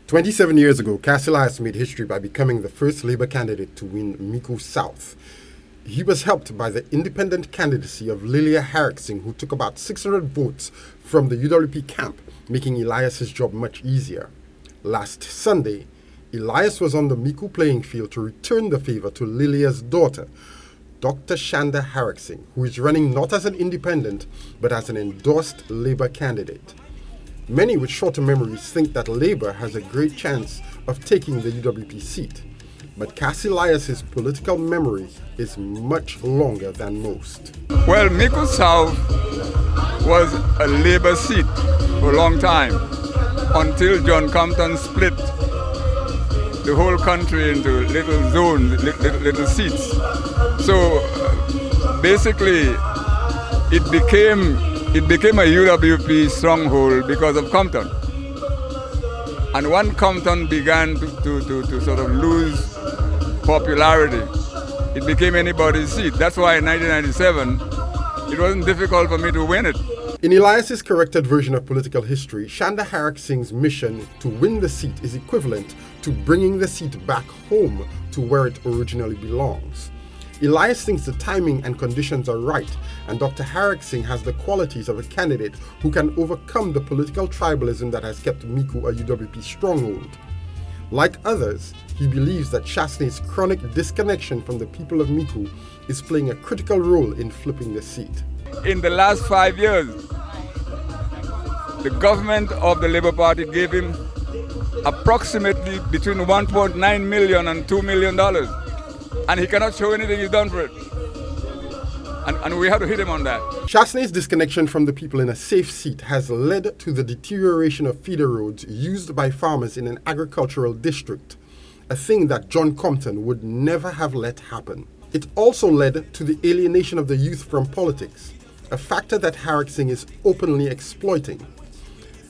27 years ago, Cass Elias made history by becoming the first Labour candidate to win Micoud South. He was helped by the independent candidacy of Dr Harracksingh, who took about 600 votes from the UWP camp, making Elias's job much easier. Last Sunday, Elias was on the Micoud playing field to return the favour to Lilia's daughter, Dr Shanda Harracksingh, who is running not as an independent, but as an endorsed Labour candidate. Many with shorter memories think that Labour has a great chance of taking the UWP seat, but Cass Elias' political memory is much longer than most. Well, Micoud South was a Labour seat for a long time, until John Compton split the whole country into little zones, little seats. So basically, it became a UWP stronghold because of Compton. And when Compton began to sort of lose popularity, it became anybody's seat. That's why in 1997, it wasn't difficult for me to win it. In Elias's corrected version of political history, Shanda Harracksingh's mission to win the seat is equivalent to bringing the seat back home to where it originally belongs. Elias thinks the timing and conditions are right, and Dr. Harracksingh has the qualities of a candidate who can overcome the political tribalism that has kept Micoud a UWP stronghold. Like others, he believes that Chastanet's chronic disconnection from the people of Micoud is playing a critical role in flipping the seat. In the last 5 years, the government of the Labour Party gave him approximately between $1.9 million and $2 million. And he cannot show anything he's done for it. And we have to hit him on that. Chastanet's disconnection from the people in a safe seat has led to the deterioration of feeder roads used by farmers in an agricultural district, a thing that John Compton would never have let happen. It also led to the alienation of the youth from politics, a factor that Harracksingh is openly exploiting.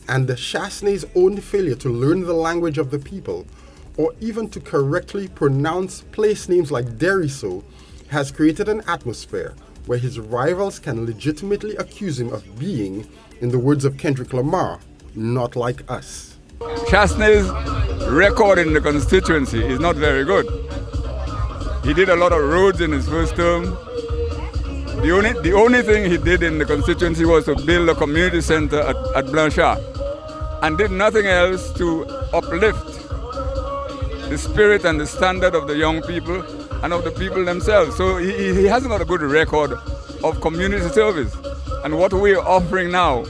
And Chastanet's own failure to learn the language of the people, or even to correctly pronounce place names like Deriso, has created an atmosphere where his rivals can legitimately accuse him of being, in the words of Kendrick Lamar, not like us. Chastanet's record in the constituency is not very good. He did a lot of roads in his first term. The only thing he did in the constituency was to build a community center at Blanchard, and did nothing else to uplift the spirit and the standard of the young people and of the people themselves. So he hasn't got a good record of community service. And what we're offering now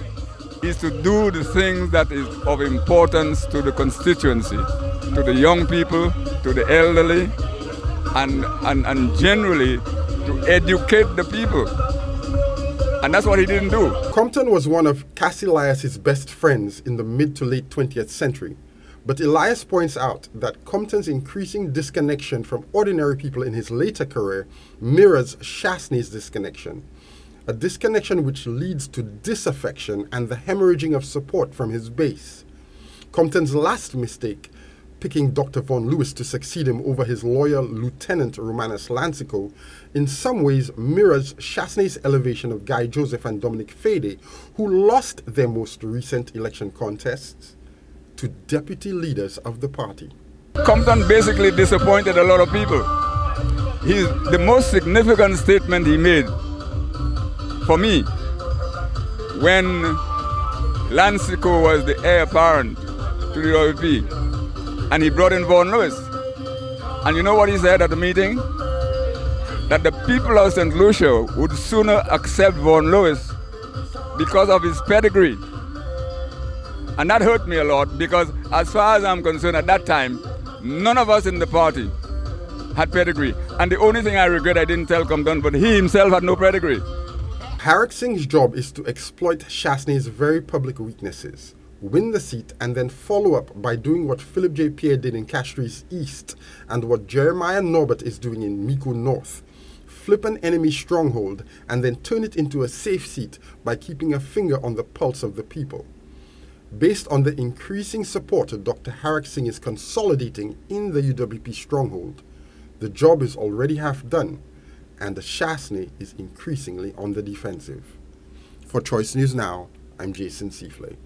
is to do the things that is of importance to the constituency, to the young people, to the elderly, and generally to educate the people. And that's what he didn't do. Compton was one of Cass Elias' best friends in the mid to late 20th century. But Elias points out that Compton's increasing disconnection from ordinary people in his later career mirrors Chastanet's disconnection, a disconnection which leads to disaffection and the hemorrhaging of support from his base. Compton's last mistake, picking Dr. Von Lewis to succeed him over his loyal Lieutenant Romanus Lancico, in some ways mirrors Chastanet's elevation of Guy Joseph and Dominic Fede, who lost their most recent election contests to deputy leaders of the party. Compton basically disappointed a lot of people. The most significant statement he made, for me, when Lancico was the heir apparent to the UWP, and he brought in Von Lewis. And you know what he said at the meeting? That the people of St. Lucia would sooner accept Von Lewis because of his pedigree. And that hurt me a lot, because as far as I'm concerned at that time, none of us in the party had pedigree. And the only thing I regret I didn't tell Compton, but he himself had no pedigree. Harracksingh's job is to exploit Chastanet's very public weaknesses, win the seat, and then follow up by doing what Philip J. Pierre did in Castries East and what Jeremiah Norbert is doing in Micoud North. Flip an enemy stronghold and then turn it into a safe seat by keeping a finger on the pulse of the people. Based on the increasing support Dr. Harracksingh is consolidating in the UWP stronghold, the job is already half done, and the Chastanet is increasingly on the defensive. For Choice News Now, I'm Jason Seafley.